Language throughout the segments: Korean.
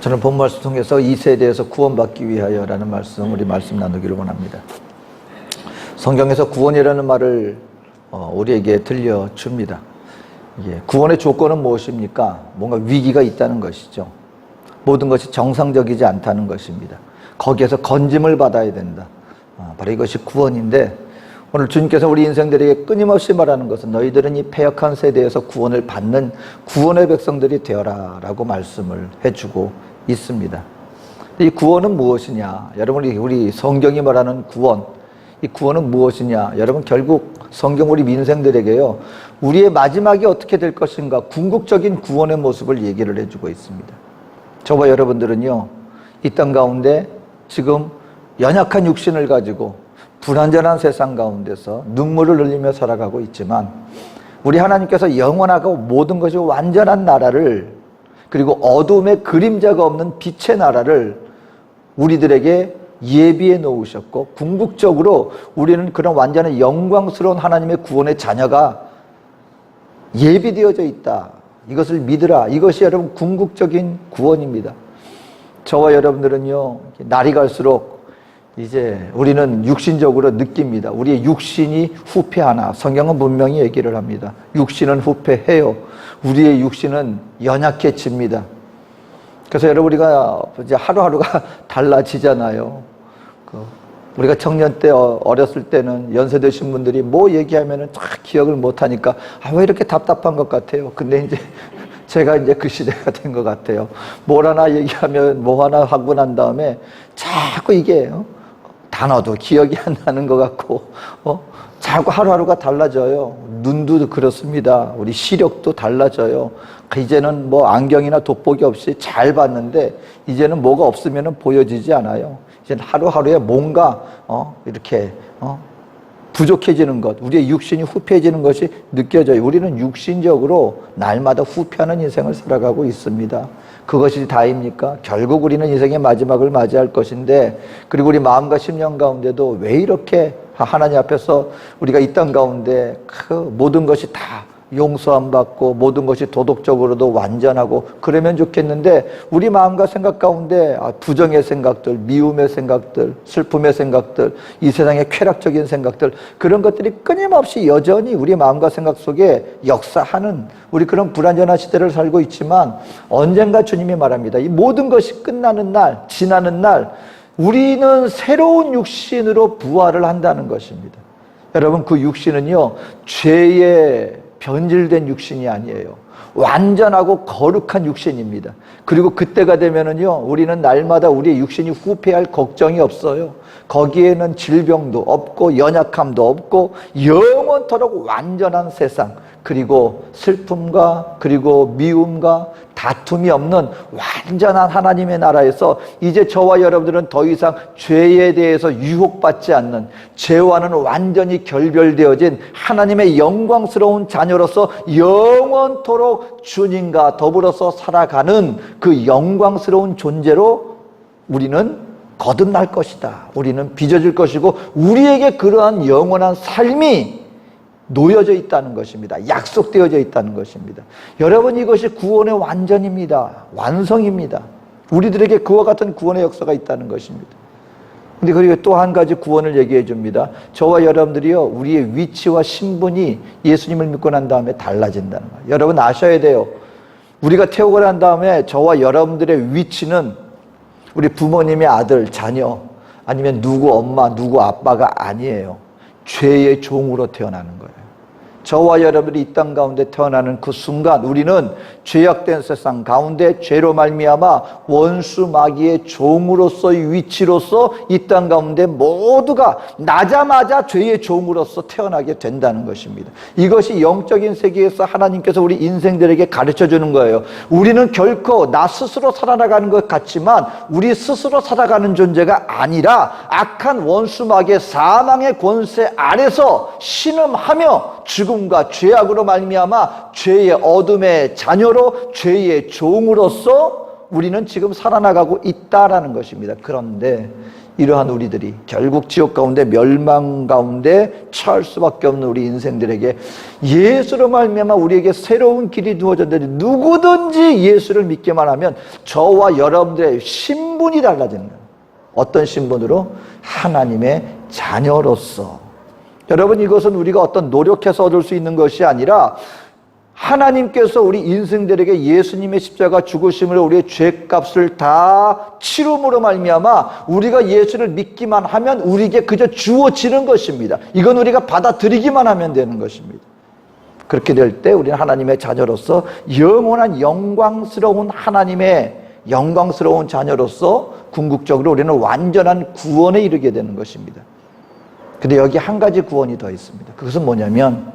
저는 본 말씀 통해서 이 세대에서 구원받기 위하여라는 말씀, 우리 말씀 나누기를 원합니다. 성경에서 구원이라는 말을 우리에게 들려줍니다. 구원의 조건은 무엇입니까? 뭔가 위기가 있다는 것이죠. 모든 것이 정상적이지 않다는 것입니다. 거기에서 건짐을 받아야 된다. 바로 이것이 구원인데, 오늘 주님께서 우리 인생들에게 끊임없이 말하는 것은 너희들은 이 패역한 세대에서 구원을 받는 구원의 백성들이 되어라 라고 말씀을 해주고 있습니다. 이 구원은 무엇이냐? 여러분, 우리 성경이 말하는 구원, 이 구원은 무엇이냐? 여러분, 결국 성경 우리 민생들에게요, 우리의 마지막이 어떻게 될 것인가 궁극적인 구원의 모습을 얘기를 해주고 있습니다. 저와 여러분들은요, 이 땅 가운데 지금 연약한 육신을 가지고 불완전한 세상 가운데서 눈물을 흘리며 살아가고 있지만, 우리 하나님께서 영원하고 모든 것이 완전한 나라를, 그리고 어둠의 그림자가 없는 빛의 나라를 우리들에게 예비해 놓으셨고, 궁극적으로 우리는 그런 완전한 영광스러운 하나님의 구원의 자녀가 예비되어져 있다. 이것을 믿으라. 이것이 여러분 궁극적인 구원입니다. 저와 여러분들은요, 날이 갈수록 이제 우리는 육신적으로 느낍니다. 우리의 육신이 후패하나. 성경은 분명히 얘기를 합니다. 육신은 후패해요. 우리의 육신은 연약해집니다. 그래서 여러분, 우리가 이제 하루하루가 달라지잖아요. 우리가 청년 때 어렸을 때는 연세 드신 분들이 뭐 얘기하면은 딱 기억을 못 하니까 왜 이렇게 답답한 것 같아요. 근데 이제 제가 이제 그 시대가 된 것 같아요. 뭘 하나 얘기하면 뭐 하나 하고 난 다음에 자꾸 이게 단어도 기억이 안 나는 것 같고 자꾸 하루하루가 달라져요. 눈도 그렇습니다. 우리 시력도 달라져요. 이제는 뭐 안경이나 돋보기 없이 잘 봤는데 이제는 뭐가 없으면 보여지지 않아요. 이제는 하루하루에 뭔가 이렇게 부족해지는 것, 우리의 육신이 후패해지는 것이 느껴져요. 우리는 육신적으로 날마다 후패하는 인생을 살아가고 있습니다. 그것이 다입니까? 결국 우리는 인생의 마지막을 맞이할 것인데, 그리고 우리 마음과 심령 가운데도 왜 이렇게 하나님 앞에서 우리가 이 땅 가운데 그 모든 것이 다 용서함 받고 모든 것이 도덕적으로도 완전하고 그러면 좋겠는데, 우리 마음과 생각 가운데 부정의 생각들, 미움의 생각들, 슬픔의 생각들, 이 세상의 쾌락적인 생각들, 그런 것들이 끊임없이 여전히 우리 마음과 생각 속에 역사하는 우리 그런 불완전한 시대를 살고 있지만, 언젠가 주님이 말합니다. 이 모든 것이 끝나는 날, 지나는 날 우리는 새로운 육신으로 부활을 한다는 것입니다. 여러분, 그 육신은요, 죄의 변질된 육신이 아니에요. 완전하고 거룩한 육신입니다. 그리고 그때가 되면은요, 우리는 날마다 우리의 육신이 후패할 걱정이 없어요. 거기에는 질병도 없고 연약함도 없고 영원토록 완전한 세상, 그리고 슬픔과 그리고 미움과 다툼이 없는 완전한 하나님의 나라에서 이제 저와 여러분들은 더 이상 죄에 대해서 유혹받지 않는, 죄와는 완전히 결별되어진 하나님의 영광스러운 자녀로서 영원토록 주님과 더불어서 살아가는 그 영광스러운 존재로 우리는 거듭날 것이다. 우리는 빚어질 것이고, 우리에게 그러한 영원한 삶이 놓여져 있다는 것입니다. 약속되어져 있다는 것입니다. 여러분, 이것이 구원의 완전입니다. 완성입니다. 우리들에게 그와 같은 구원의 역사가 있다는 것입니다. 근데 그리고 또 한 가지 구원을 얘기해 줍니다. 저와 여러분들이요, 우리의 위치와 신분이 예수님을 믿고 난 다음에 달라진다는 거예요. 여러분 아셔야 돼요. 우리가 태어나고 난 다음에 저와 여러분들의 위치는 우리 부모님의 아들, 자녀, 아니면 누구 엄마, 누구 아빠가 아니에요. 죄의 종으로 태어나는 거예요. 저와 여러분이 이 땅 가운데 태어나는 그 순간 우리는 죄악된 세상 가운데 죄로 말미암아 원수 마귀의 종으로서의 위치로서 이 땅 가운데 모두가 나자마자 죄의 종으로서 태어나게 된다는 것입니다. 이것이 영적인 세계에서 하나님께서 우리 인생들에게 가르쳐주는 거예요. 우리는 결코 나 스스로 살아나가는 것 같지만 우리 스스로 살아가는 존재가 아니라 악한 원수 마귀의 사망의 권세 아래서 신음하며 죽음과 죄악으로 말미암아 죄의 어둠의 자녀로 죄의 종으로서 우리는 지금 살아나가고 있다라는 것입니다. 그런데 이러한 우리들이 결국 지옥 가운데 멸망 가운데 처할 수밖에 없는 우리 인생들에게 예수로 말미암아 우리에게 새로운 길이 두어졌는데, 누구든지 예수를 믿기만 하면 저와 여러분들의 신분이 달라지는 거예요. 어떤 신분으로? 하나님의 자녀로서. 여러분, 이것은 우리가 어떤 노력해서 얻을 수 있는 것이 아니라 하나님께서 우리 인생들에게 예수님의 십자가 죽으심으로 우리의 죄값을 다 치름으로 말미암아 우리가 예수를 믿기만 하면 우리에게 그저 주어지는 것입니다. 이건 우리가 받아들이기만 하면 되는 것입니다. 그렇게 될 때 우리는 하나님의 자녀로서 영원한 영광스러운 하나님의 영광스러운 자녀로서 궁극적으로 우리는 완전한 구원에 이르게 되는 것입니다. 근데 여기 한 가지 구원이 더 있습니다. 그것은 뭐냐면,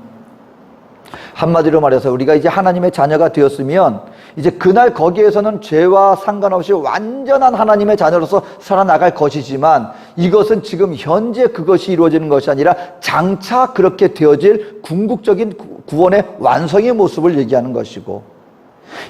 한마디로 말해서 우리가 이제 하나님의 자녀가 되었으면 이제 그날 거기에서는 죄와 상관없이 완전한 하나님의 자녀로서 살아나갈 것이지만, 이것은 지금 현재 그것이 이루어지는 것이 아니라 장차 그렇게 되어질 궁극적인 구원의 완성의 모습을 얘기하는 것이고,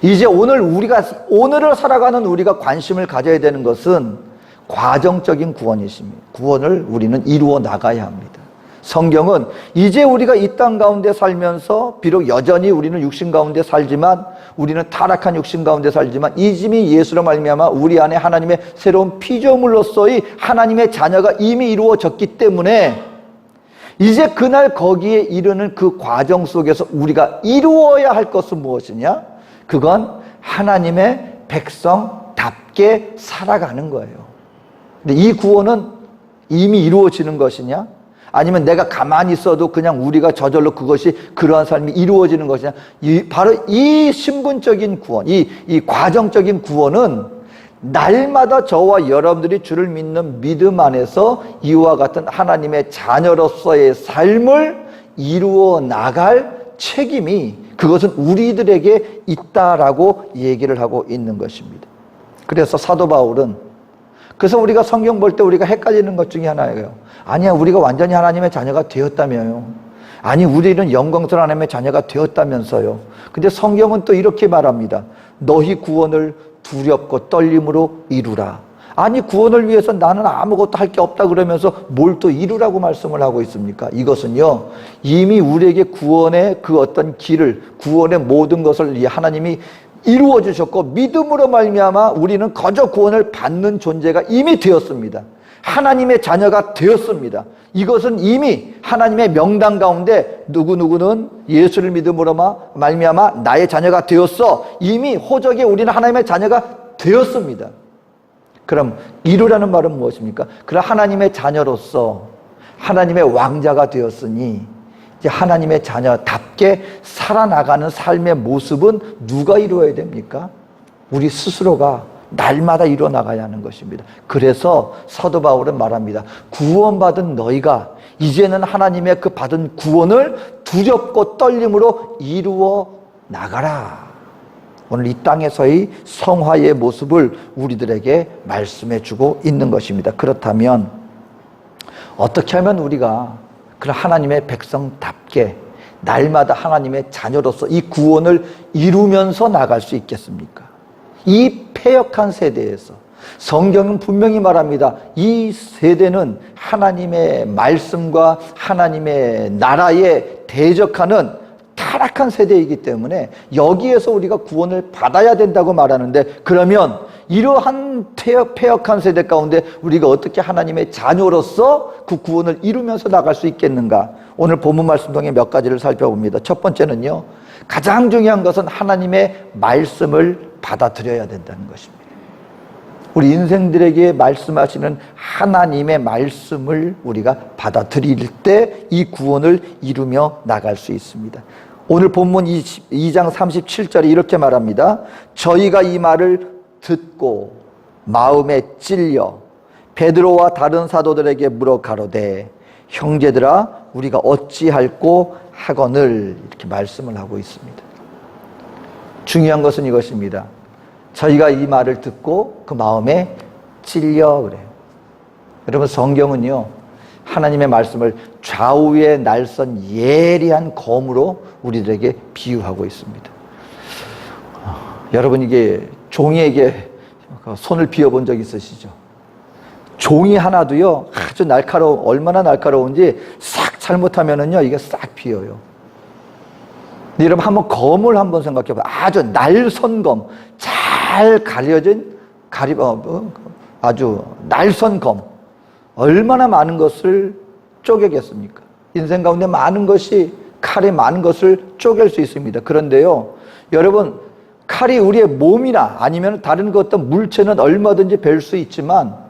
이제 오늘을 살아가는 우리가 관심을 가져야 되는 것은 과정적인 구원이십니다. 구원을 우리는 이루어 나가야 합니다. 성경은 이제 우리가 이 땅 가운데 살면서 비록 여전히 우리는 육신 가운데 살지만, 우리는 타락한 육신 가운데 살지만, 이미 예수로 말미암아 우리 안에 하나님의 새로운 피조물로서의 하나님의 자녀가 이미 이루어졌기 때문에 이제 그날 거기에 이르는 그 과정 속에서 우리가 이루어야 할 것은 무엇이냐? 그건 하나님의 백성답게 살아가는 거예요. 근데 이 구원은 이미 이루어지는 것이냐? 아니면 내가 가만히 있어도 그냥 우리가 저절로 그것이 그러한 삶이 이루어지는 것이냐? 바로 이 신분적인 구원, 이 과정적인 구원은 날마다 저와 여러분들이 주를 믿는 믿음 안에서 이와 같은 하나님의 자녀로서의 삶을 이루어 나갈 책임이, 그것은 우리들에게 있다라고 얘기를 하고 있는 것입니다. 그래서 사도 바울은, 그래서 우리가 성경 볼 때 우리가 헷갈리는 것 중에 하나예요. 아니야, 우리가 완전히 하나님의 자녀가 되었다며요. 아니, 우리는 영광스러운 하나님의 자녀가 되었다면서요. 근데 성경은 또 이렇게 말합니다. 너희 구원을 두렵고 떨림으로 이루라. 아니, 구원을 위해서 나는 아무것도 할 게 없다 그러면서 뭘 또 이루라고 말씀을 하고 있습니까? 이것은요, 이미 우리에게 구원의 그 어떤 길을, 구원의 모든 것을 하나님이 이루어 주셨고, 믿음으로 말미암아 우리는 거저 구원을 받는 존재가 이미 되었습니다. 하나님의 자녀가 되었습니다. 이것은 이미 하나님의 명단 가운데 누구누구는 예수를 믿음으로 말미암아 나의 자녀가 되었어. 이미 호적에 우리는 하나님의 자녀가 되었습니다. 그럼 이루라는 말은 무엇입니까? 그럼 하나님의 자녀로서 하나님의 왕자가 되었으니 이제 하나님의 자녀답게 살아나가는 삶의 모습은 누가 이루어야 됩니까? 우리 스스로가 날마다 이루어 나가야 하는 것입니다. 그래서 사도 바울은 말합니다. 구원받은 너희가 이제는 하나님의 그 받은 구원을 두렵고 떨림으로 이루어 나가라. 오늘 이 땅에서의 성화의 모습을 우리들에게 말씀해 주고 있는 것입니다. 그렇다면 어떻게 하면 우리가 그런 하나님의 백성답게 날마다 하나님의 자녀로서 이 구원을 이루면서 나갈 수 있겠습니까? 이 패역한 세대에서 성경은 분명히 말합니다. 이 세대는 하나님의 말씀과 하나님의 나라에 대적하는 타락한 세대이기 때문에 여기에서 우리가 구원을 받아야 된다고 말하는데, 그러면 이러한 패역한 세대 가운데 우리가 어떻게 하나님의 자녀로서 그 구원을 이루면서 나갈 수 있겠는가? 오늘 본문 말씀 중에 몇 가지를 살펴봅니다. 첫 번째는요, 가장 중요한 것은 하나님의 말씀을 받아들여야 된다는 것입니다. 우리 인생들에게 말씀하시는 하나님의 말씀을 우리가 받아들일 때 이 구원을 이루며 나갈 수 있습니다. 오늘 본문 2장 37절에 이렇게 말합니다. 저희가 이 말을 듣고 마음에 찔려 베드로와 다른 사도들에게 물어 가로되 형제들아 우리가 어찌할꼬 하거늘, 이렇게 말씀을 하고 있습니다. 중요한 것은 이것입니다. 저희가 이 말을 듣고 그 마음에 찔려 그래요. 여러분, 성경은요 하나님의 말씀을 좌우에 날선 예리한 검으로 우리들에게 비유하고 있습니다. 여러분, 이게 종이에게 손을 비워본 적 있으시죠? 종이 하나도요, 아주 얼마나 날카로운지 싹 잘못하면은요, 이게 싹 비어요. 여러분 한번 검을 한번 생각해 봐요. 아주 날선 검, 잘 가려진 아주 날선 검, 얼마나 많은 것을 쪼개겠습니까? 인생 가운데 많은 것이, 칼에 많은 것을 쪼갤 수 있습니다. 그런데요, 여러분, 칼이 우리의 몸이나 아니면 다른 어떤 물체는 얼마든지 벨 수 있지만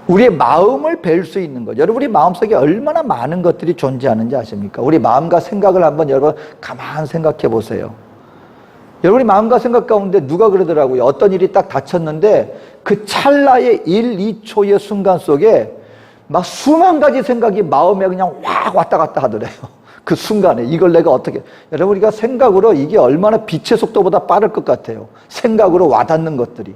우리의 마음을 벨 수 있는 것. 여러분, 우리 마음속에 얼마나 많은 것들이 존재하는지 아십니까? 우리 마음과 생각을 한번 여러분 가만 생각해 보세요. 여러분이 마음과 생각 가운데 누가 그러더라고요. 어떤 일이 딱 닥쳤는데 그 찰나의 1, 2초의 순간 속에 막 수만 가지 생각이 마음에 그냥 확 왔다 갔다 하더래요. 그 순간에 이걸 내가 어떻게, 여러분 우리가 생각으로 이게 얼마나 빛의 속도보다 빠를 것 같아요. 생각으로 와닿는 것들이.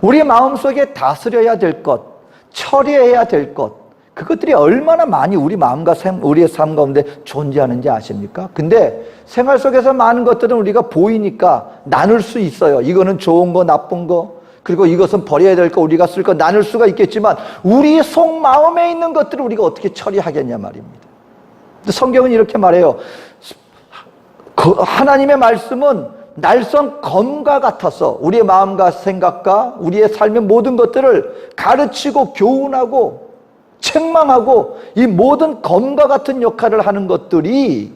우리 마음속에 다스려야 될 것, 처리해야 될 것, 그것들이 얼마나 많이 우리 마음과 우리의 삶 가운데 존재하는지 아십니까? 근데 생활 속에서 많은 것들은 우리가 보이니까 나눌 수 있어요. 이거는 좋은 거, 나쁜 거, 그리고 이것은 버려야 될 거, 우리가 쓸 거 나눌 수가 있겠지만 우리 속마음에 있는 것들을 우리가 어떻게 처리하겠냐 말입니다. 성경은 이렇게 말해요. 하나님의 말씀은 날선 검과 같아서 우리의 마음과 생각과 우리의 삶의 모든 것들을 가르치고 교훈하고 책망하고 이 모든 검과 같은 역할을 하는 것들이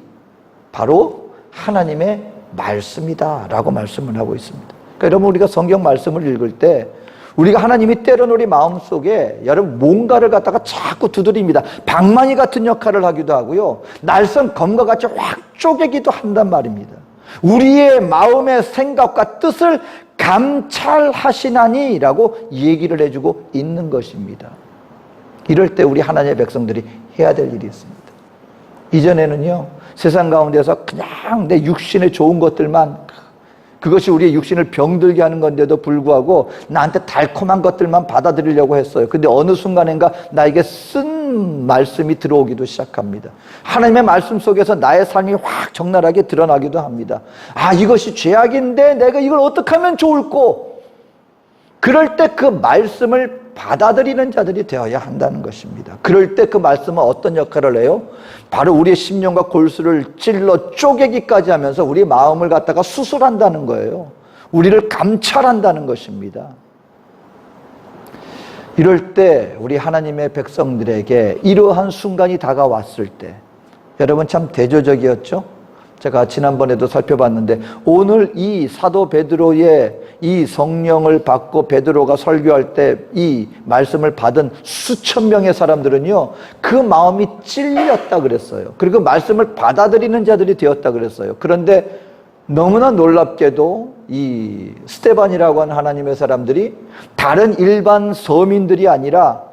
바로 하나님의 말씀이다 라고 말씀을 하고 있습니다. 그러니까 여러분 우리가 성경 말씀을 읽을 때 우리가 하나님이 때로는 우리 마음속에 여러분 뭔가를 갖다가 자꾸 두드립니다. 방망이 같은 역할을 하기도 하고요, 날선 검과 같이 확 쪼개기도 한단 말입니다. 우리의 마음의 생각과 뜻을 감찰하시나니 라고 얘기를 해주고 있는 것입니다. 이럴 때 우리 하나님의 백성들이 해야 될 일이 있습니다. 이전에는요, 세상 가운데서 그냥 내 육신에 좋은 것들만, 그것이 우리의 육신을 병들게 하는 건데도 불구하고 나한테 달콤한 것들만 받아들이려고 했어요. 근데 어느 순간인가 나에게 쓴 말씀이 들어오기도 시작합니다. 하나님의 말씀 속에서 나의 삶이 확 적나라하게 드러나기도 합니다. 아, 이것이 죄악인데 내가 이걸 어떻게 하면 좋을꼬? 그럴 때 그 말씀을 받아들이는 자들이 되어야 한다는 것입니다. 그럴 때 그 말씀은 어떤 역할을 해요? 바로 우리의 심령과 골수를 찔러 쪼개기까지 하면서 우리 마음을 갖다가 수술한다는 거예요. 우리를 감찰한다는 것입니다. 이럴 때 우리 하나님의 백성들에게 이러한 순간이 다가왔을 때, 여러분 참 대조적이었죠? 제가 지난번에도 살펴봤는데 오늘 이 사도 베드로의 이 성령을 받고 베드로가 설교할 때 이 말씀을 받은 수천 명의 사람들은요, 그 마음이 찔렸다 그랬어요. 그리고 말씀을 받아들이는 자들이 되었다 그랬어요. 그런데 너무나 놀랍게도 이 스데반이라고 하는 하나님의 사람들이 다른 일반 서민들이 아니라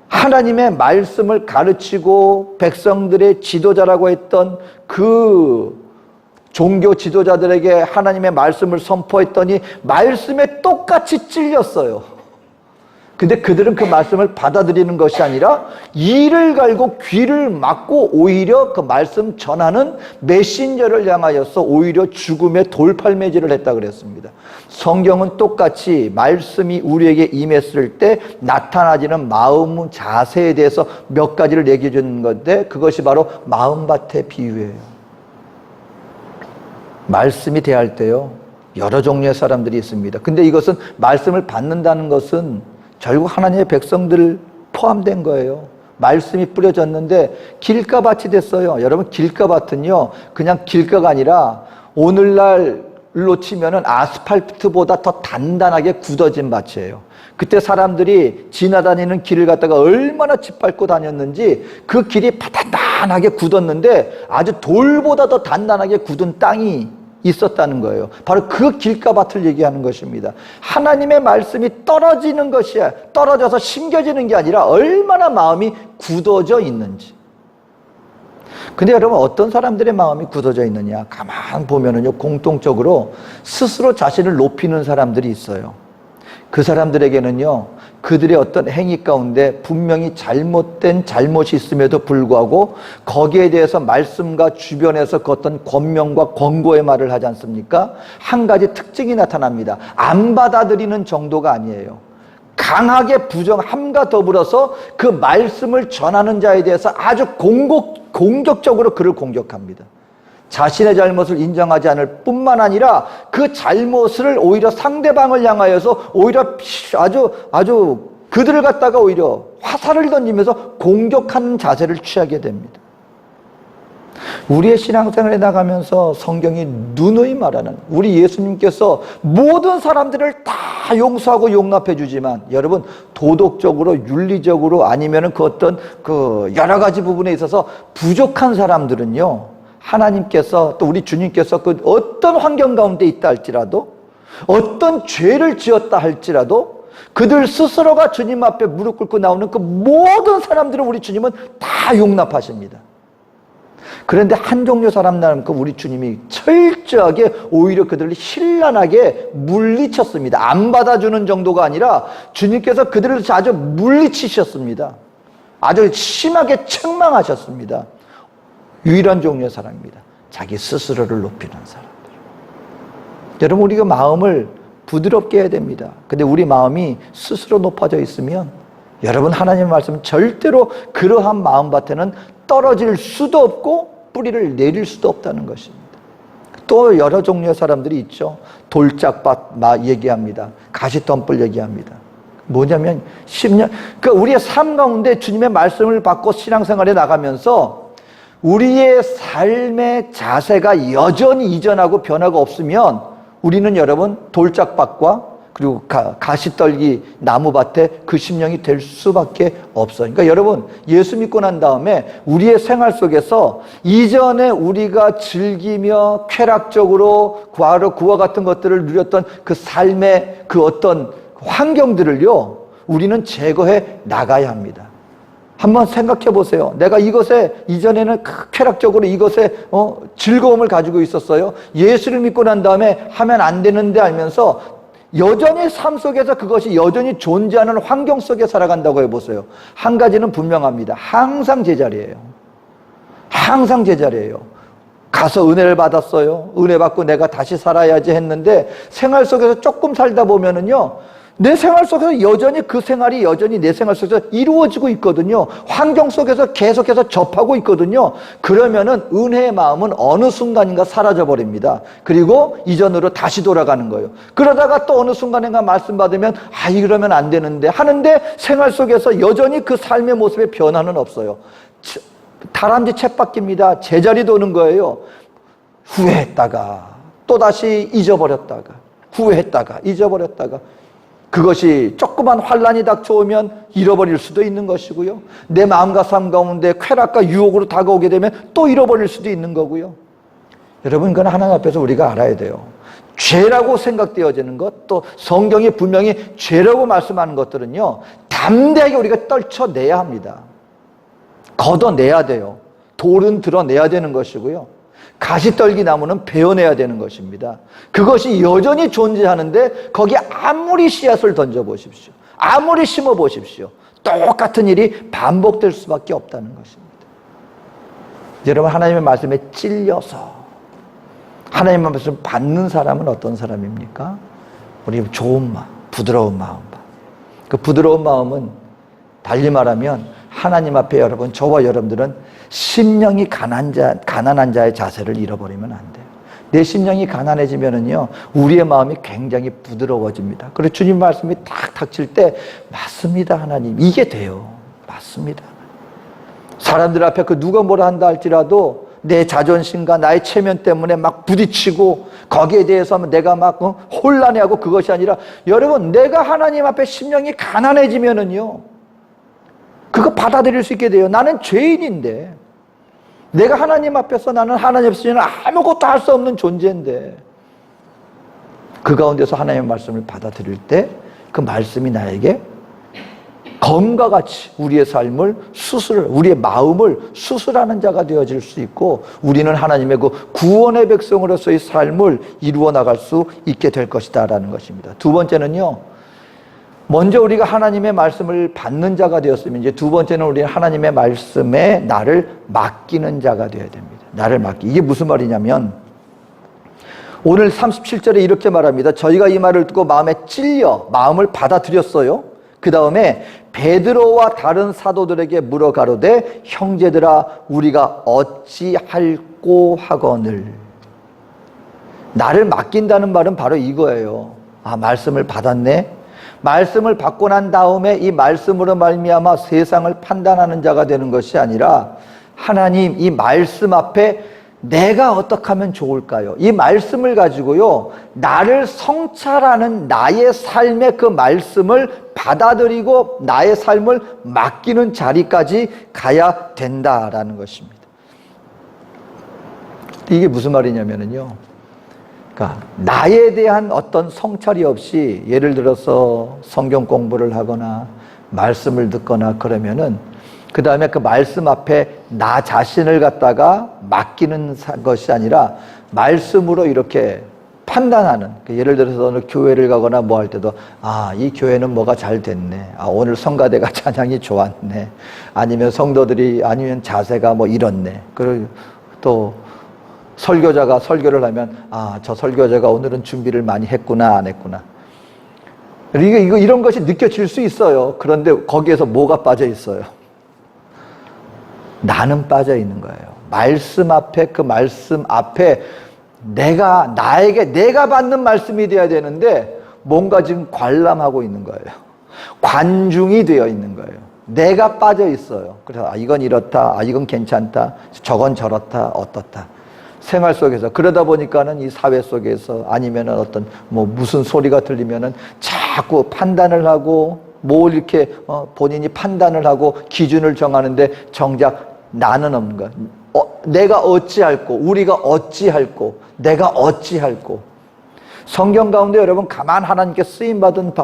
하나님의 말씀을 가르치고 백성들의 지도자라고 했던 그 종교 지도자들에게 하나님의 말씀을 선포했더니 말씀에 똑같이 찔렸어요. 근데 그들은 그 말씀을 받아들이는 것이 아니라 이를 갈고 귀를 막고 오히려 그 말씀 전하는 메신저를 향하여서 오히려 죽음의 돌팔매질을 했다 그랬습니다. 성경은 똑같이 말씀이 우리에게 임했을 때 나타나지는 마음 자세에 대해서 몇 가지를 얘기해 주는 건데 그것이 바로 마음밭의 비유예요. 말씀이 대할 때요, 여러 종류의 사람들이 있습니다. 근데 이것은 말씀을 받는다는 것은 결국 하나님의 백성들 포함된 거예요. 말씀이 뿌려졌는데 길가밭이 됐어요. 여러분, 길가밭은요 그냥 길가가 아니라 오늘날로 치면은 아스팔트보다 더 단단하게 굳어진 밭이에요. 그때 사람들이 지나다니는 길을 갖다가 얼마나 짓밟고 다녔는지 그 길이 단단하게 굳었는데 아주 돌보다 더 단단하게 굳은 땅이 있었다는 거예요. 바로 그 길가밭을 얘기하는 것입니다. 하나님의 말씀이 떨어지는 것이야, 떨어져서 심겨지는 게 아니라 얼마나 마음이 굳어져 있는지. 근데 여러분, 어떤 사람들의 마음이 굳어져 있느냐, 가만 보면은요, 공통적으로 스스로 자신을 높이는 사람들이 있어요. 그 사람들에게는요, 그들의 어떤 행위 가운데 분명히 잘못된 잘못이 있음에도 불구하고 거기에 대해서 말씀과 주변에서 그 어떤 권명과 권고의 말을 하지 않습니까? 한 가지 특징이 나타납니다. 안 받아들이는 정도가 아니에요. 강하게 부정함과 더불어서 그 말씀을 전하는 자에 대해서 아주 공격적으로 그를 공격합니다. 자신의 잘못을 인정하지 않을 뿐만 아니라 그 잘못을 오히려 상대방을 향하여서 오히려 아주 그들을 갖다가 오히려 화살을 던지면서 공격하는 자세를 취하게 됩니다. 우리의 신앙생활에 나가면서 성경이 누누이 말하는 우리 예수님께서 모든 사람들을 다 용서하고 용납해 주지만 여러분 도덕적으로 윤리적으로 아니면은 그 어떤 그 여러 가지 부분에 있어서 부족한 사람들은요 하나님께서 또 우리 주님께서 그 어떤 환경 가운데 있다 할지라도 어떤 죄를 지었다 할지라도 그들 스스로가 주님 앞에 무릎 꿇고 나오는 그 모든 사람들을 우리 주님은 다 용납하십니다. 그런데 한 종류 사람들은 우리 주님이 철저하게 오히려 그들을 신랄하게 물리쳤습니다. 안 받아주는 정도가 아니라 주님께서 그들을 아주 물리치셨습니다. 아주 심하게 책망하셨습니다. 유일한 종류의 사람입니다. 자기 스스로를 높이는 사람들. 여러분 우리가 마음을 부드럽게 해야 됩니다. 근데 우리 마음이 스스로 높아져 있으면 여러분 하나님의 말씀은 절대로 그러한 마음밭에는 떨어질 수도 없고 뿌리를 내릴 수도 없다는 것입니다. 또 여러 종류의 사람들이 있죠. 돌짝밭 얘기합니다. 가시덤불 얘기합니다. 뭐냐면 10년 그러니까 우리의 삶 가운데 주님의 말씀을 받고 신앙생활에 나가면서 우리의 삶의 자세가 여전히 이전하고 변화가 없으면 우리는 여러분 돌짝밭과 그리고 가시떨기 나무밭에 그 심령이 될 수밖에 없어요. 그러니까 여러분 예수 믿고 난 다음에 우리의 생활 속에서 이전에 우리가 즐기며 쾌락적으로 구와 같은 것들을 누렸던 그 삶의 그 어떤 환경들을요 우리는 제거해 나가야 합니다. 한번 생각해 보세요. 내가 이것에 이전에는 쾌락적으로 이것에 즐거움을 가지고 있었어요. 예수를 믿고 난 다음에 하면 안 되는데 알면서 여전히 삶 속에서 그것이 여전히 존재하는 환경 속에 살아간다고 해보세요. 한 가지는 분명합니다. 항상 제자리예요. 항상 제자리예요. 가서 은혜를 받았어요. 은혜 받고 내가 다시 살아야지 했는데 생활 속에서 조금 살다 보면은요 내 생활 속에서 여전히 그 생활이 여전히 내 생활 속에서 이루어지고 있거든요. 환경 속에서 계속해서 접하고 있거든요. 그러면은 은혜의 마음은 어느 순간인가 사라져 버립니다. 그리고 이전으로 다시 돌아가는 거예요. 그러다가 또 어느 순간인가 말씀 받으면 이러면 안 되는데 하는데 생활 속에서 여전히 그 삶의 모습에 변화는 없어요. 다람쥐 쳇바퀴입니다. 제자리 도는 거예요. 후회했다가 또다시 잊어버렸다가 후회했다가 잊어버렸다가 그것이 조그만 환란이 닥쳐오면 잃어버릴 수도 있는 것이고요. 내 마음과 삶 가운데 쾌락과 유혹으로 다가오게 되면 또 잃어버릴 수도 있는 거고요. 여러분 그건 하나님 앞에서 우리가 알아야 돼요. 죄라고 생각되어지는 것, 또 성경이 분명히 죄라고 말씀하는 것들은요 담대하게 우리가 떨쳐내야 합니다. 걷어내야 돼요. 돌은 드러내야 되는 것이고요. 가시떨기 나무는 베어내야 되는 것입니다. 그것이 여전히 존재하는데 거기에 아무리 씨앗을 던져보십시오. 아무리 심어보십시오. 똑같은 일이 반복될 수밖에 없다는 것입니다. 여러분 하나님의 말씀에 찔려서 하나님의 말씀을 받는 사람은 어떤 사람입니까? 우리 좋은 마음, 부드러운 마음. 그 부드러운 마음은 달리 말하면 하나님 앞에 여러분 저와 여러분들은 심령이 가난한 자의 자세를 잃어버리면 안 돼요. 내 심령이 가난해지면은요 우리의 마음이 굉장히 부드러워집니다. 그리고 주님 말씀이 딱 닥칠 때 맞습니다 하나님 이게 돼요. 맞습니다. 사람들 앞에 그 누가 뭐라 한다 할지라도 내 자존심과 나의 체면 때문에 막 부딪히고 거기에 대해서 내가 막 혼란해하고 그것이 아니라 여러분 내가 하나님 앞에 심령이 가난해지면은요 그거 받아들일 수 있게 돼요. 나는 죄인인데 내가 하나님 앞에서 나는 하나님 없이는 아무것도 할 수 없는 존재인데 그 가운데서 하나님의 말씀을 받아들일 때 그 말씀이 나에게 검과 같이 우리의 삶을 우리의 마음을 수술하는 자가 되어질 수 있고 우리는 하나님의 그 구원의 백성으로서의 삶을 이루어 나갈 수 있게 될 것이다 라는 것입니다. 두 번째는요 먼저 우리가 하나님의 말씀을 받는 자가 되었으면 이제 두 번째는 우리는 하나님의 말씀에 나를 맡기는 자가 되어야 됩니다. 나를 이게 무슨 말이냐면 오늘 37절에 이렇게 말합니다. 저희가 이 말을 듣고 마음에 찔려 마음을 받아들였어요. 그 다음에 베드로와 다른 사도들에게 물어 가로되 형제들아 우리가 어찌할꼬 하거늘. 나를 맡긴다는 말은 바로 이거예요. 아, 말씀을 받았네. 말씀을 받고 난 다음에 이 말씀으로 말미암아 세상을 판단하는 자가 되는 것이 아니라 하나님 이 말씀 앞에 내가 어떻게 하면 좋을까요? 이 말씀을 가지고요, 나를 성찰하는 나의 삶의 그 말씀을 받아들이고 나의 삶을 맡기는 자리까지 가야 된다라는 것입니다. 이게 무슨 말이냐면요, 그러니까 나에 대한 어떤 성찰이 없이 예를 들어서 성경 공부를 하거나 말씀을 듣거나 그러면은 그 다음에 그 말씀 앞에 나 자신을 갖다가 맡기는 것이 아니라 말씀으로 이렇게 판단하는, 예를 들어서 어느 교회를 가거나 뭐 할 때도 아, 이 교회는 뭐가 잘 됐네. 아, 오늘 성가대가 찬양이 좋았네. 아니면 성도들이 아니면 자세가 뭐 이렇네. 그리고 또 설교자가 설교를 하면 아, 저 설교자가 오늘은 준비를 많이 했구나 안 했구나. 이런 것이 느껴질 수 있어요. 그런데 거기에서 뭐가 빠져 있어요? 나는 빠져 있는 거예요. 말씀 앞에, 그 말씀 앞에 내가 받는 말씀이 돼야 되는데 뭔가 지금 관람하고 있는 거예요. 관중이 되어 있는 거예요. 내가 빠져 있어요. 그래서 아, 이건 이렇다, 아, 이건 괜찮다, 저건 저렇다, 어떻다. 생활 속에서 그러다 보니까는 이 사회 속에서 아니면은 어떤 뭐 무슨 소리가 들리면은 자꾸 판단을 하고 뭘 이렇게 본인이 판단을 하고 기준을 정하는데 정작 나는 없는 거야. 내가 어찌할꼬, 우리가 어찌할꼬, 내가 어찌할꼬. 성경 가운데 여러분 가만 하나님께 쓰임받은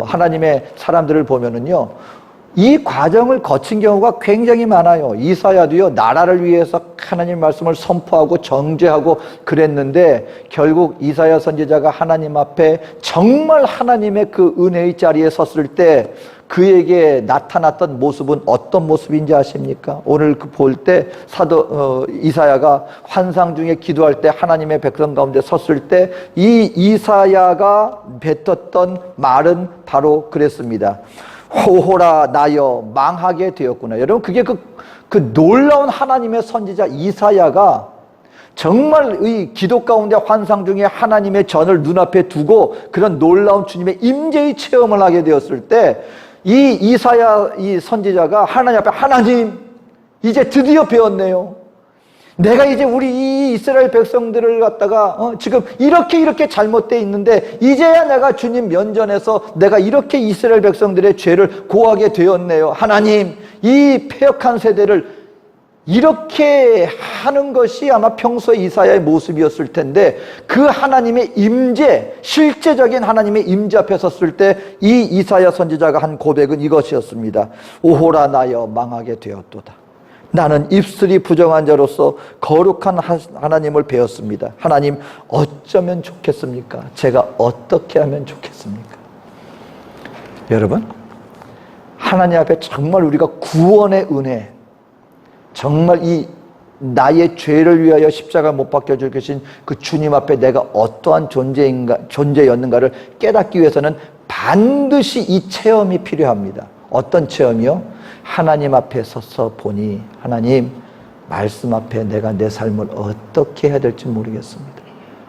하나님의 사람들을 보면은요, 이 과정을 거친 경우가 굉장히 많아요. 이사야도요, 나라를 위해서 하나님 말씀을 선포하고 정죄하고 그랬는데 결국 이사야 선지자가 하나님 앞에 정말 하나님의 그 은혜의 자리에 섰을 때 그에게 나타났던 모습은 어떤 모습인지 아십니까? 오늘 볼 때 이사야가 환상 중에 기도할 때 하나님의 백성 가운데 섰을 때 이 이사야가 뱉었던 말은 바로 그랬습니다. 호호라 나여 망하게 되었구나. 여러분 그게 그 놀라운 하나님의 선지자 이사야가 정말 이 기도 가운데 환상 중에 하나님의 전을 눈앞에 두고 그런 놀라운 주님의 임재의 체험을 하게 되었을 때 이 이사야 이 선지자가 하나님 앞에 하나님 이제 드디어 배웠네요. 내가 이제 우리 이 이스라엘 백성들을 갖다가 지금 이렇게 잘못되어 있는데 이제야 내가 주님 면전에서 내가 이렇게 이스라엘 백성들의 죄를 고하게 되었네요. 하나님 이 패역한 세대를 이렇게 하는 것이 아마 평소 이사야의 모습이었을 텐데 그 하나님의 임재, 실제적인 하나님의 임재 앞에 섰을 때 이 이사야 선지자가 한 고백은 이것이었습니다. 오호라 나여 망하게 되었도다. 나는 입술이 부정한 자로서 거룩한 하나님을 배웠습니다. 하나님 어쩌면 좋겠습니까? 제가 어떻게 하면 좋겠습니까? 여러분 하나님 앞에 정말 우리가 구원의 은혜, 정말 이 나의 죄를 위하여 십자가 못 박혀 죽으신 그 주님 앞에 내가 어떠한 존재였는가를 깨닫기 위해서는 반드시 이 체험이 필요합니다. 어떤 체험이요? 하나님 앞에 서서 보니 하나님 말씀 앞에 내가 내 삶을 어떻게 해야 될지 모르겠습니다.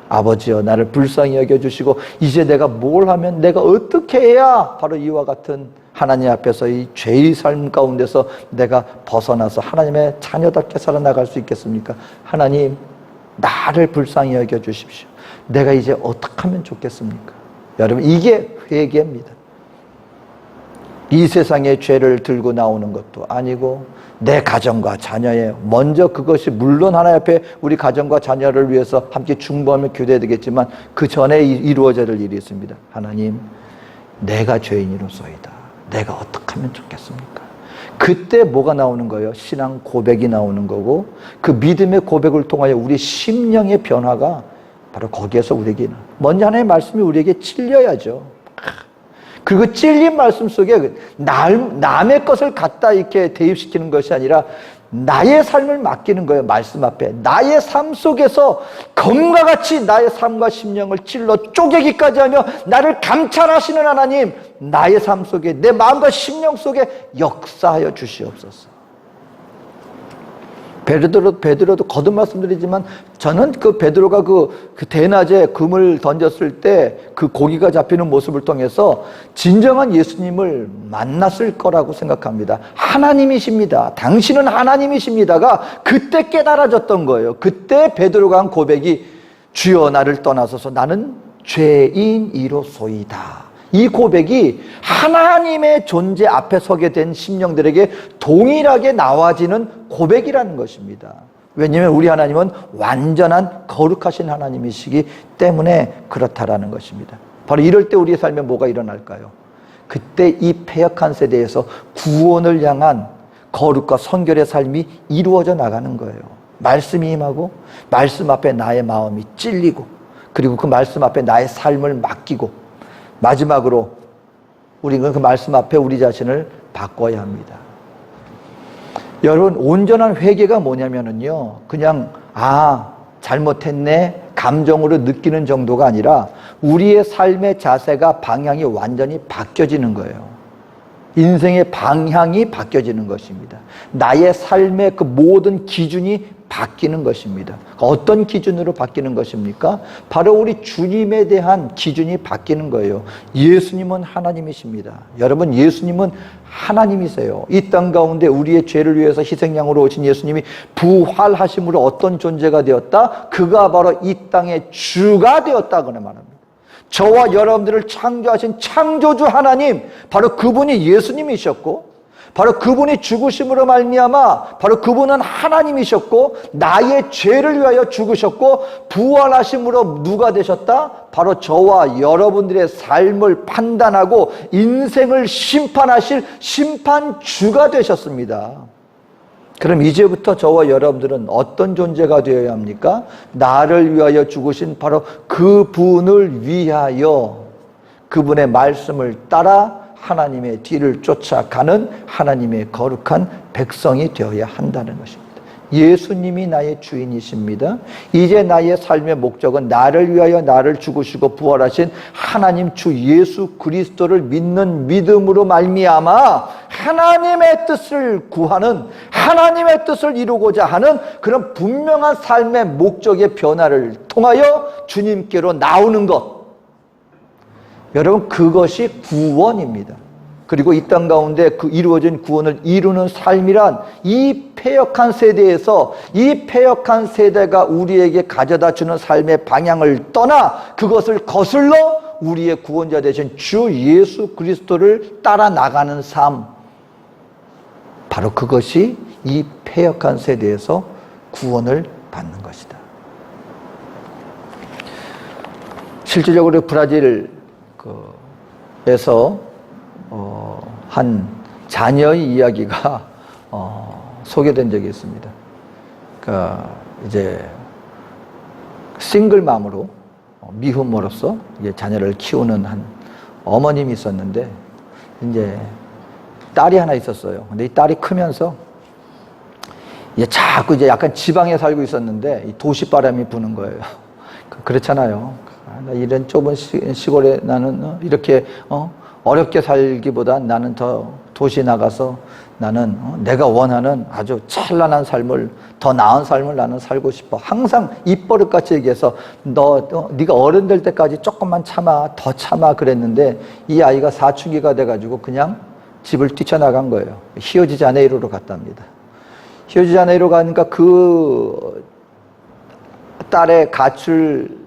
아버지여 나를 불쌍히 여겨주시고 이제 내가 뭘 하면 내가 어떻게 해야 바로 이와 같은 하나님 앞에서 이 죄의 삶 가운데서 내가 벗어나서 하나님의 자녀답게 살아나갈 수 있겠습니까? 하나님 나를 불쌍히 여겨주십시오. 내가 이제 어떻게 하면 좋겠습니까? 여러분 이게 회개입니다. 이 세상의 죄를 들고 나오는 것도 아니고 내 가정과 자녀의 먼저 그것이 물론 하나님 앞에 우리 가정과 자녀를 위해서 함께 중보하며 교대해야 되겠지만 그 전에 이루어져야 될 일이 있습니다. 하나님 내가 죄인이로소이다. 내가 어떻게 하면 좋겠습니까? 그때 뭐가 나오는 거예요? 신앙 고백이 나오는 거고 그 믿음의 고백을 통하여 우리 심령의 변화가 바로 거기에서 우리에게 먼저 하나님의 말씀이 우리에게 찔려야죠. 그리고 찔린 말씀 속에 남의 것을 갖다 이렇게 대입시키는 것이 아니라 나의 삶을 맡기는 거예요. 말씀 앞에. 나의 삶 속에서 검과 같이 나의 삶과 심령을 찔러 쪼개기까지 하며 나를 감찰하시는 하나님, 나의 삶 속에, 내 마음과 심령 속에 역사하여 주시옵소서. 베드로도 거듭 말씀드리지만, 저는 그 베드로가 그 대낮에 금을 던졌을 때 그 고기가 잡히는 모습을 통해서 진정한 예수님을 만났을 거라고 생각합니다. 하나님이십니다. 당신은 하나님이십니다가 그때 깨달아졌던 거예요. 그때 베드로가 한 고백이, 주여 나를 떠나소서 나는 죄인이로소이다. 이 고백이 하나님의 존재 앞에 서게 된 심령들에게 동일하게 나와지는 고백이라는 것입니다. 왜냐하면 우리 하나님은 완전한 거룩하신 하나님이시기 때문에 그렇다라는 것입니다. 바로 이럴 때 우리의 삶에 뭐가 일어날까요? 그때 이 패역한 세대에서 구원을 향한 거룩과 성결의 삶이 이루어져 나가는 거예요. 말씀이 임하고, 말씀 앞에 나의 마음이 찔리고, 그리고 그 말씀 앞에 나의 삶을 맡기고, 마지막으로 우리는 그 말씀 앞에 우리 자신을 바꿔야 합니다. 여러분, 온전한 회개가 뭐냐면요, 그냥 잘못했네 감정으로 느끼는 정도가 아니라 우리의 삶의 자세가, 방향이 완전히 바뀌어지는 거예요. 인생의 방향이 바뀌어지는 것입니다. 나의 삶의 그 모든 기준이 바뀌는 것입니다. 어떤 기준으로 바뀌는 것입니까? 바로 우리 주님에 대한 기준이 바뀌는 거예요. 예수님은 하나님이십니다. 여러분, 예수님은 하나님이세요. 이 땅 가운데 우리의 죄를 위해서 희생양으로 오신 예수님이 부활하심으로 어떤 존재가 되었다? 그가 바로 이 땅의 주가 되었다고 말합니다. 저와 여러분들을 창조하신 창조주 하나님, 바로 그분이 예수님이셨고, 바로 그분이 죽으심으로 말미암아 바로 그분은 하나님이셨고, 나의 죄를 위하여 죽으셨고, 부활하심으로 누가 되셨다? 바로 저와 여러분들의 삶을 판단하고 인생을 심판하실 심판주가 되셨습니다. 그럼 이제부터 저와 여러분들은 어떤 존재가 되어야 합니까? 나를 위하여 죽으신 바로 그분을 위하여 그분의 말씀을 따라 하나님의 뒤를 쫓아가는 하나님의 거룩한 백성이 되어야 한다는 것입니다. 예수님이 나의 주인이십니다. 이제 나의 삶의 목적은 나를 위하여 나를 죽으시고 부활하신 하나님 주 예수 그리스도를 믿는 믿음으로 말미암아 하나님의 뜻을 구하는, 하나님의 뜻을 이루고자 하는 그런 분명한 삶의 목적의 변화를 통하여 주님께로 나오는 것, 여러분, 그것이 구원입니다. 그리고 이 땅 가운데 그 이루어진 구원을 이루는 삶이란 이 패역한 세대에서, 이 패역한 세대가 우리에게 가져다 주는 삶의 방향을 떠나 그것을 거슬러 우리의 구원자 되신 주 예수 그리스도를 따라 나가는 삶, 바로 그것이 이 패역한 세대에서 구원을 받는 것이다. 실질적으로 브라질에서 한 자녀의 이야기가 소개된 적이 있습니다. 그러니까 이제 싱글맘으로, 미혼모로서 이제 자녀를 키우는 한 어머님이 있었는데, 이제 딸이 하나 있었어요. 근데 이 딸이 크면서 이제 자꾸 이제 약간 지방에 살고 있었는데 이 도시 바람이 부는 거예요. 그렇잖아요. 이런 좁은 시골에 나는 이렇게 어렵게 살기보다 나는 더 도시 나가서 나는 내가 원하는 아주 찬란한 삶을, 더 나은 삶을 나는 살고 싶어. 항상 입버릇같이 얘기해서 네가 어른 될 때까지 조금만 참아, 더 참아 그랬는데, 이 아이가 사춘기가 돼가지고 그냥 집을 뛰쳐나간 거예요. 히오디자네이루로 갔답니다. 히오디자네이루 가니까 그 딸의 가출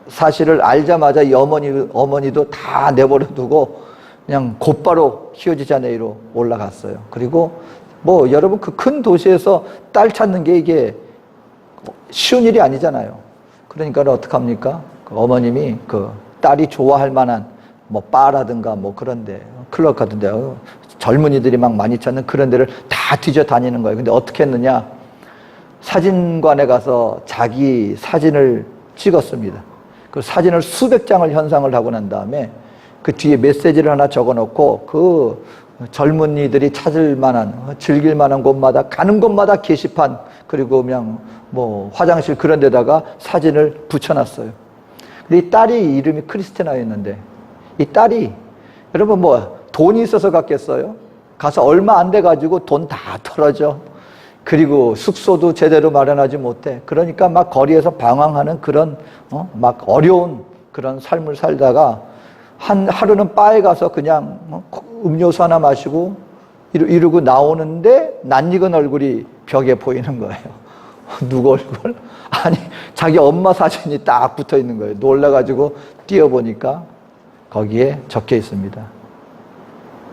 사실을 알자마자 이 어머니도 다 내버려두고 그냥 곧바로 히오디자네이루 올라갔어요. 그리고 여러분, 그 큰 도시에서 딸 찾는 게 이게 쉬운 일이 아니잖아요. 그러니까 어떡합니까? 그 어머님이 그 딸이 좋아할 만한 바라든가 그런데, 클럽 같은데, 젊은이들이 막 많이 찾는 그런 데를 다 뒤져 다니는 거예요. 근데 어떻게 했느냐? 사진관에 가서 자기 사진을 찍었습니다. 그 사진을 수백 장을 현상을 하고 난 다음에 그 뒤에 메시지를 하나 적어 놓고 그 젊은이들이 찾을 만한, 즐길 만한 곳마다, 가는 곳마다 게시판, 그리고 그냥 뭐 화장실 그런 데다가 사진을 붙여놨어요. 근데 이 딸이 이름이 크리스티나였는데, 이 딸이, 여러분 뭐 돈이 있어서 갔겠어요? 가서 얼마 안 돼가지고 돈 다 털어져. 그리고 숙소도 제대로 마련하지 못해. 그러니까 막 거리에서 방황하는 그런, 막 어려운 그런 삶을 살다가 하루는 바에 가서 그냥 음료수 하나 마시고 이러고 나오는데 낯익은 얼굴이 벽에 보이는 거예요. 누구 얼굴? 아니, 자기 엄마 사진이 딱 붙어 있는 거예요. 놀라가지고 뛰어보니까 거기에 적혀 있습니다.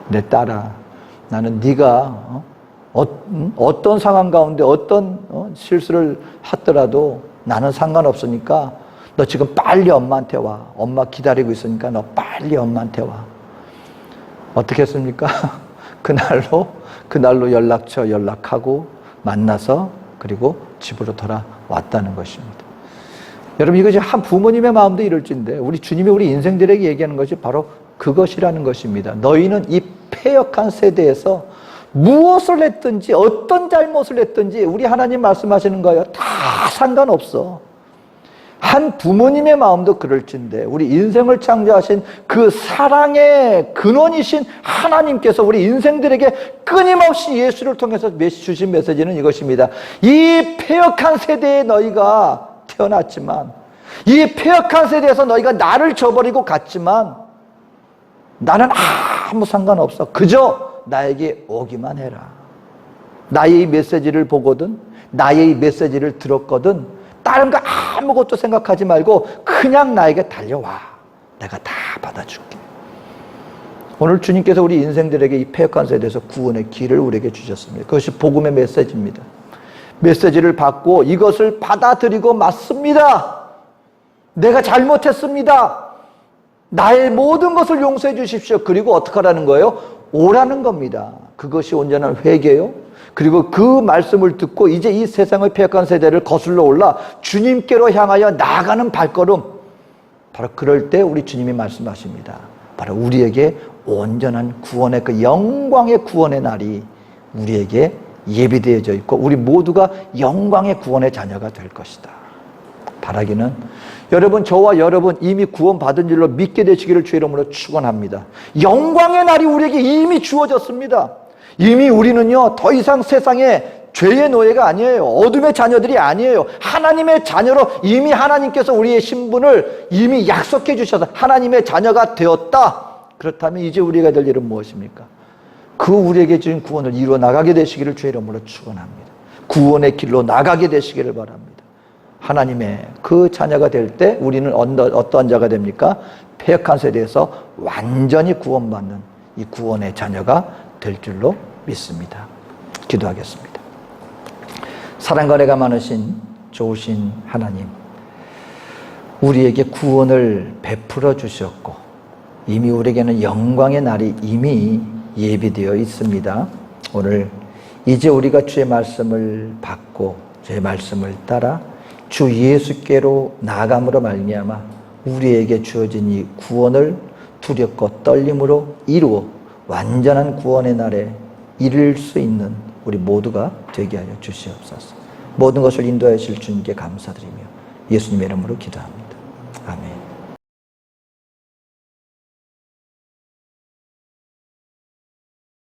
내 딸아, 나는 네가 어떤 상황 가운데 어떤 실수를 하더라도 나는 상관없으니까 너 지금 빨리 엄마한테 와. 엄마 기다리고 있으니까 너 빨리 엄마한테 와. 어떻게 했습니까? 그날로 연락하고 만나서 그리고 집으로 돌아왔다는 것입니다. 여러분, 이것이 한 부모님의 마음도 이럴진데 우리 주님이 우리 인생들에게 얘기하는 것이 바로 그것이라는 것입니다. 너희는 이 패역한 세대에서 무엇을 했든지 어떤 잘못을 했든지 우리 하나님 말씀하시는 거예요. 다 상관없어. 한 부모님의 마음도 그럴진데 우리 인생을 창조하신 그 사랑의 근원이신 하나님께서 우리 인생들에게 끊임없이 예수를 통해서 주신 메시지는 이것입니다. 이 패역한 세대에 너희가 태어났지만, 이 패역한 세대에서 너희가 나를 저버리고 갔지만 나는 아무 상관없어. 그저 나에게 오기만 해라. 나의 이 메시지를 보거든, 나의 이 메시지를 들었거든 다른 거 아무것도 생각하지 말고 그냥 나에게 달려와. 내가 다 받아줄게. 오늘 주님께서 우리 인생들에게 이 패역한 세대에서 구원의 길을 우리에게 주셨습니다. 그것이 복음의 메시지입니다. 메시지를 받고 이것을 받아들이고 맞습니다. 내가 잘못했습니다. 나의 모든 것을 용서해 주십시오. 그리고 어떻게 하라는 거예요? 오라는 겁니다. 그것이 온전한 회개요. 그리고 그 말씀을 듣고 이제 이 세상의 패역한 세대를 거슬러 올라 주님께로 향하여 나아가는 발걸음. 바로 그럴 때 우리 주님이 말씀하십니다. 바로 우리에게 온전한 구원의 그 영광의 구원의 날이 우리에게 예비되어져 있고 우리 모두가 영광의 구원의 자녀가 될 것이다. 바라기는 여러분, 저와 여러분 이미 구원받은 줄로 믿게 되시기를 주의 이름으로 축원합니다. 영광의 날이 우리에게 이미 주어졌습니다. 이미 우리는요 더 이상 세상의 죄의 노예가 아니에요. 어둠의 자녀들이 아니에요. 하나님의 자녀로 이미 하나님께서 우리의 신분을 이미 약속해 주셔서 하나님의 자녀가 되었다. 그렇다면 이제 우리가 될 일은 무엇입니까? 그 우리에게 주신 구원을 이루어 나가게 되시기를 주의 이름으로 축원합니다. 구원의 길로 나가게 되시기를 바랍니다. 하나님의 그 자녀가 될 때 우리는 어떠한 자가 됩니까? 패역한 세대에서 완전히 구원받는 이 구원의 자녀가 될 줄로 믿습니다. 기도하겠습니다. 사랑과 은혜가 많으신 좋으신 하나님, 우리에게 구원을 베풀어 주셨고 이미 우리에게는 영광의 날이 이미 예비되어 있습니다. 오늘 이제 우리가 주의 말씀을 받고 주의 말씀을 따라 주 예수께로 나아감으로 말미암아 우리에게 주어진 이 구원을 두렵고 떨림으로 이루어 완전한 구원의 날에 이를 수 있는 우리 모두가 되게 하여 주시옵소서. 모든 것을 인도하실 주님께 감사드리며 예수님의 이름으로 기도합니다. 아멘.